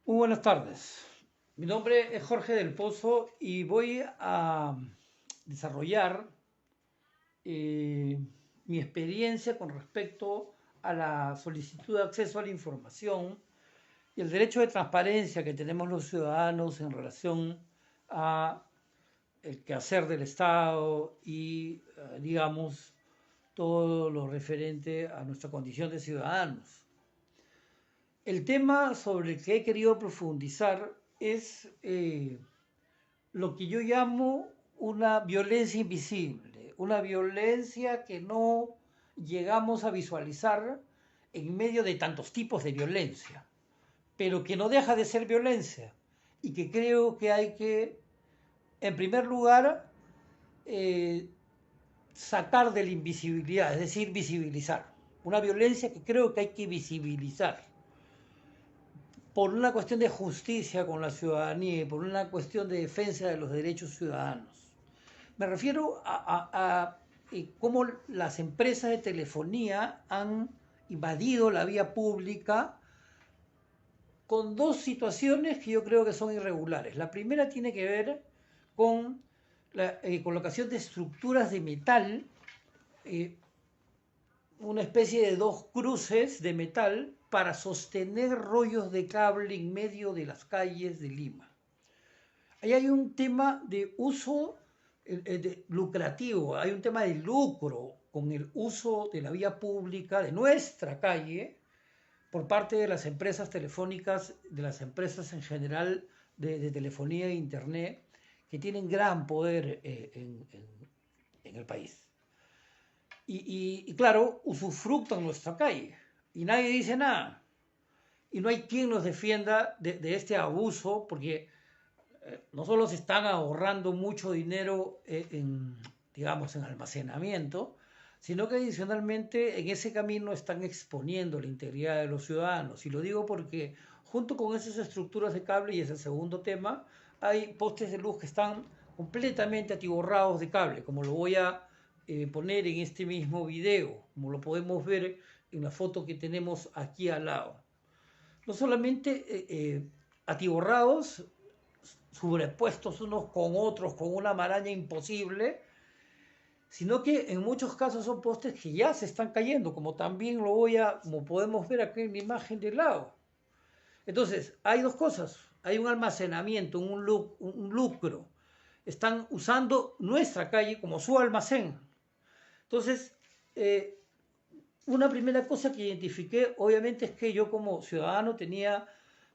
Muy buenas tardes. Mi nombre es Jorge del Pozo y voy a desarrollar eh, mi experiencia con respecto a la solicitud de acceso a la información y el derecho de transparencia que tenemos los ciudadanos en relación a el quehacer del Estado y, digamos, todo lo referente a nuestra condición de ciudadanos. El tema sobre el que he querido profundizar es lo que yo llamo una violencia invisible, una violencia que no llegamos a visualizar en medio de tantos tipos de violencia, pero que no deja de ser violencia y que creo que hay que, en primer lugar, eh, sacar de la invisibilidad, es decir, visibilizar. Una violencia que creo que hay que visibilizar por una cuestión de justicia con la ciudadanía y por una cuestión de defensa de los derechos ciudadanos. Me refiero a cómo las empresas de telefonía han invadido la vía pública con dos situaciones que yo creo que son irregulares. La primera tiene que ver con la colocación de estructuras de metal, eh, una especie de dos cruces de metal para sostener rollos de cable en medio de las calles de Lima. Ahí hay un tema de uso lucrativo, hay un tema de lucro con el uso de la vía pública de nuestra calle por parte de las empresas telefónicas, de las empresas en general de telefonía e internet, que tienen gran poder en el país. Y claro, usufructan nuestra calle y nadie dice nada. Y no hay quien nos defienda de este abuso, porque no solo se están ahorrando mucho dinero digamos, en almacenamiento, sino que adicionalmente en ese camino están exponiendo la integridad de los ciudadanos. Y lo digo porque junto con esas estructuras de cable, y ese segundo tema, hay postes de luz que están completamente atiborrados de cable, como lo voy a poner en este mismo video, como lo podemos ver en la foto que tenemos aquí al lado. No solamente atiborrados, sobrepuestos unos con otros, con una maraña imposible, sino que en muchos casos son postes que ya se están cayendo, como también como podemos ver aquí en la imagen del lado. Entonces, hay dos cosas, hay un almacenamiento, un lucro. Están usando nuestra calle como su almacén. Entonces, una primera cosa que identifiqué, obviamente, es que yo como ciudadano tenía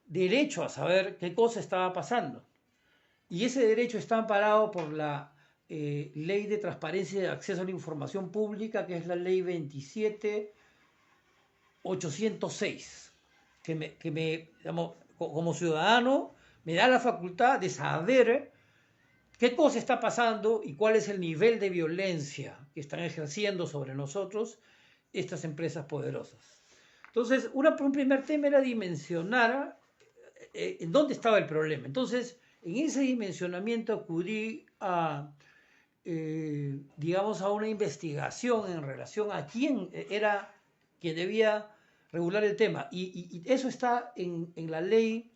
derecho a saber qué cosa estaba pasando. Y ese derecho está amparado por la Ley de Transparencia y de Acceso a la Información Pública, que es la Ley 27.806, digamos, como ciudadano, me da la facultad de saber qué cosa está pasando y cuál es el nivel de violencia que están ejerciendo sobre nosotros estas empresas poderosas. Entonces, un primer tema era dimensionar en dónde estaba el problema. Entonces, en ese dimensionamiento acudí digamos, a una investigación en relación a quién era quien debía regular el tema. Y eso está en la ley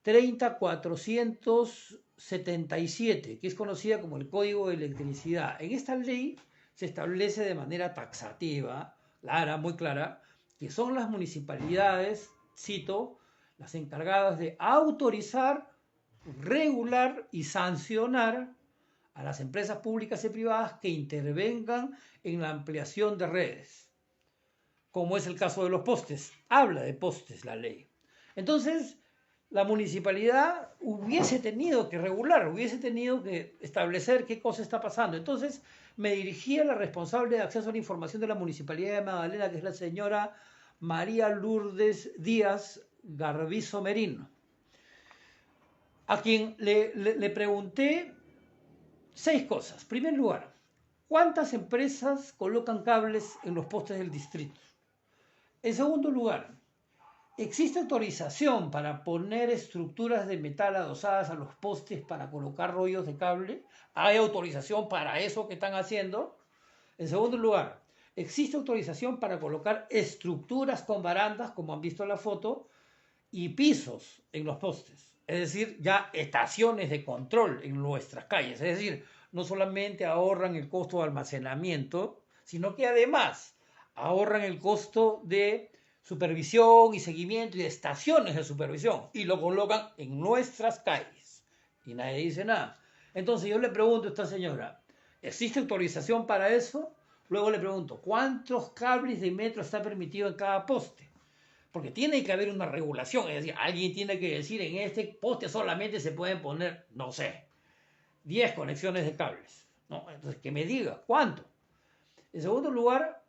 30.477, que es conocida como el Código de Electricidad. En esta ley se establece de manera taxativa, clara, muy clara, que son las municipalidades, cito, las encargadas de autorizar, regular y sancionar a las empresas públicas y privadas que intervengan en la ampliación de redes, como es el caso de los postes. Habla de postes la ley. Entonces, la municipalidad hubiese tenido que regular, hubiese tenido que establecer qué cosa está pasando. Entonces, me dirigí a la responsable de acceso a la información de la Municipalidad de Magdalena, que es la señora María Lourdes Díaz Garbizo Merino, a quien le pregunté 6 cosas. En primer lugar, ¿cuántas empresas colocan cables en los postes del distrito? En segundo lugar, ¿existe autorización para poner estructuras de metal adosadas a los postes para colocar rollos de cable? ¿Hay autorización para eso que están haciendo? En segundo lugar, ¿existe autorización para colocar estructuras con barandas, como han visto en la foto, y pisos en los postes. Es decir, ya estaciones de control en nuestras calles. Es decir, no solamente ahorran el costo de almacenamiento, sino que además ahorran el costo de supervisión y seguimiento y de estaciones de supervisión y lo colocan en nuestras calles. Y nadie dice nada. Entonces yo le pregunto a esta señora, ¿existe autorización para eso? Luego le pregunto, ¿cuántos cables de metro está permitido en cada poste? Porque tiene que haber una regulación, es decir, alguien tiene que decir, en este poste solamente se pueden poner, no sé, 10 conexiones de cables, ¿no? Entonces, que me diga, ¿cuánto? En segundo lugar,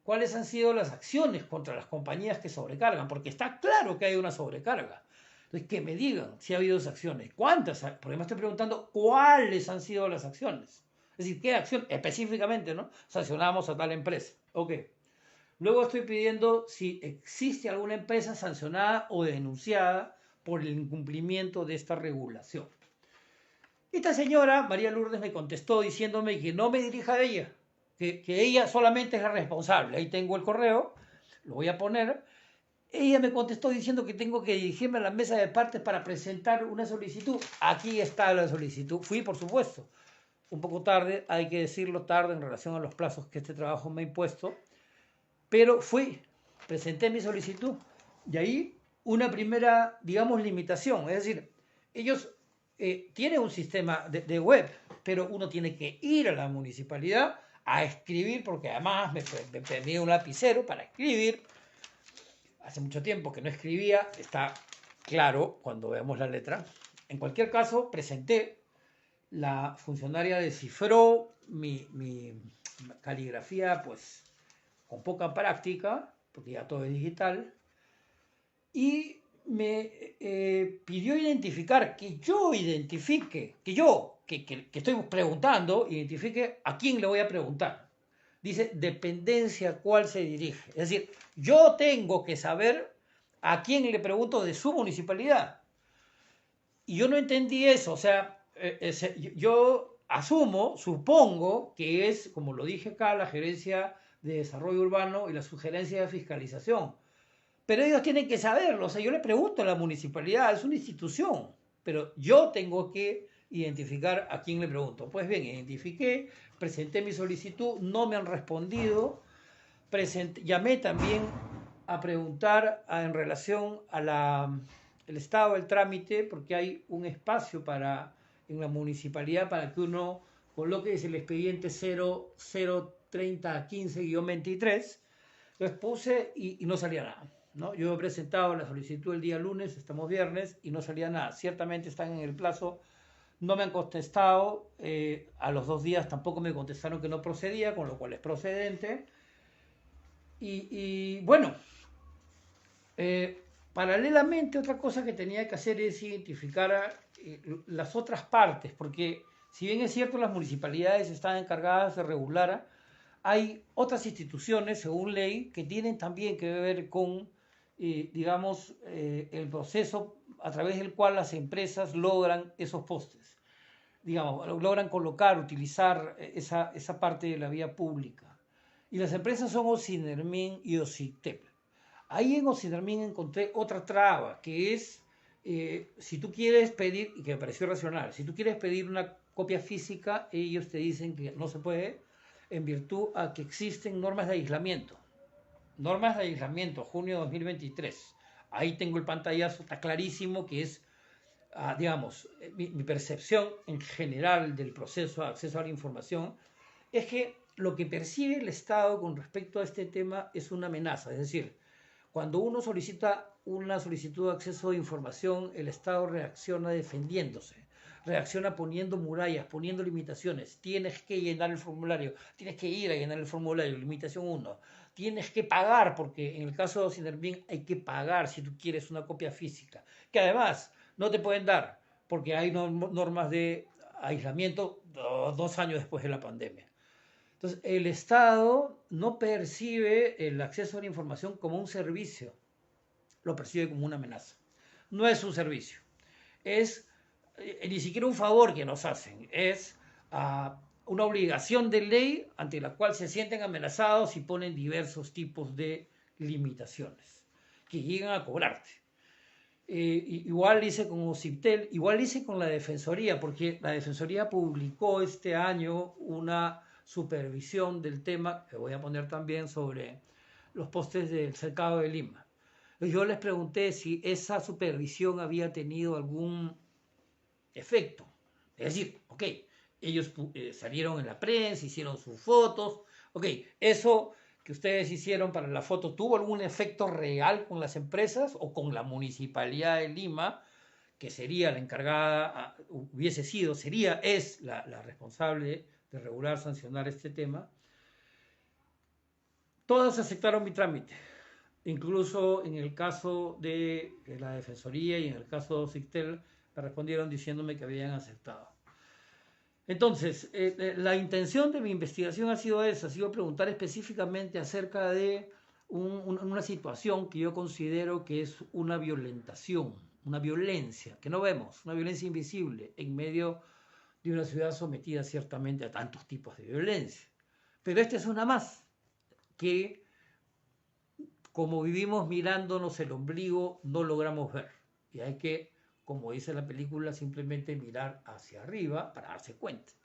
¿cuáles han sido las acciones contra las compañías que sobrecargan? Porque está claro que hay una sobrecarga. Entonces, que me digan si ha habido esas acciones. ¿Cuántas? Porque me estoy preguntando cuáles han sido las acciones. Es decir, ¿qué acción específicamente, no? Sancionamos a tal empresa. Ok. Luego estoy pidiendo si existe alguna empresa sancionada o denunciada por el incumplimiento de esta regulación. Esta señora, María Lourdes, me contestó diciéndome que no me dirija a ella, que ella solamente es la responsable. Ahí tengo el correo, lo voy a poner. Ella me contestó diciendo que tengo que dirigirme a la mesa de partes para presentar una solicitud. Aquí está la solicitud. Fui, por supuesto, un poco tarde, hay que decirlo tarde en relación a los plazos que este trabajo me ha impuesto, pero fui, presenté mi solicitud y ahí una primera, digamos, limitación. Es decir, ellos tienen un sistema de web, pero uno tiene que ir a la municipalidad a escribir, porque además me pedí un lapicero para escribir. Hace mucho tiempo que no escribía, está claro cuando veamos la letra. En cualquier caso, presenté, la funcionaria descifró mi caligrafía, pues, con poca práctica, porque ya todo es digital, y me pidió identificar, que yo identifique, que estoy preguntando, identifique a quién le voy a preguntar. Dice, dependencia a cuál se dirige. Es decir, yo tengo que saber a quién le pregunto de su municipalidad. Y yo no entendí eso, o sea, yo asumo, supongo que es, como lo dije acá, la gerencia de desarrollo urbano y la sugerencia de fiscalización. Pero ellos tienen que saberlo, o sea, yo le pregunto a la municipalidad, es una institución, pero yo tengo que identificar a quién le pregunto. Pues bien, identifiqué, presenté mi solicitud, no me han respondido, llamé también a preguntar en relación a el estado del trámite, porque hay un espacio en la municipalidad para que uno coloque el expediente 003015-23. Entonces puse y no salía nada, ¿no? Yo he presentado la solicitud el día lunes, estamos viernes, y no salía nada. Ciertamente están en el plazo, no me han contestado, a los 2 días tampoco me contestaron que no procedía, con lo cual es procedente. Y bueno, paralelamente otra cosa que tenía que hacer es identificar las otras partes, porque si bien es cierto las municipalidades están encargadas de regular, hay otras instituciones, según ley, que tienen también que ver con, digamos, el proceso a través del cual las empresas logran esos postes, digamos, logran colocar, utilizar esa parte de la vía pública. Y las empresas son Ocinermin y Ocitep. Ahí en Ocinermin encontré otra traba, que es, si tú quieres pedir, y que me pareció racional, si tú quieres pedir una copia física, ellos te dicen que no se puede, en virtud a que existen normas de aislamiento. Normas de aislamiento, junio de 2023. Ahí tengo el pantallazo, está clarísimo que es, digamos, mi percepción en general del proceso de acceso a la información, es que lo que percibe el Estado con respecto a este tema es una amenaza. Es decir, cuando uno solicita una solicitud de acceso a información, el Estado reacciona defendiéndose, reacciona poniendo murallas, poniendo limitaciones. Tienes que llenar el formulario, tienes que ir a llenar el formulario, limitación 1. Tienes que pagar, porque en el caso de Ocinermin hay que pagar si tú quieres una copia física, que además no te pueden dar, porque hay normas de aislamiento 2 años después de la pandemia. Entonces, el Estado no percibe el acceso a la información como un servicio, lo percibe como una amenaza. No es un servicio, es ni siquiera un favor que nos hacen, es una obligación de ley ante la cual se sienten amenazados y ponen diversos tipos de limitaciones que llegan a cobrarte. Igual hice con Ociptel, igual hice con la Defensoría, porque la Defensoría publicó este año una supervisión del tema, que voy a poner también sobre los postes del cercado de Lima. Yo les pregunté si esa supervisión había tenido algún efecto. Es decir, ok, ellos salieron en la prensa, hicieron sus fotos, ok, eso que ustedes hicieron para la foto, ¿tuvo algún efecto real con las empresas o con la Municipalidad de Lima, que sería la encargada, hubiese sido, sería, es la responsable de regular, sancionar este tema? Todas aceptaron mi trámite, incluso en el caso de la Defensoría y en el caso de Ociptel me respondieron diciéndome que habían aceptado. Entonces, la intención de mi investigación ha sido esa, ha sido preguntar específicamente acerca de una situación que yo considero que es una violentación, una violencia que no vemos, una violencia invisible en medio de una ciudad sometida ciertamente a tantos tipos de violencia. Pero esta es una más que, como vivimos mirándonos el ombligo, no logramos ver. Y hay que, como dice la película, simplemente mirar hacia arriba para darse cuenta.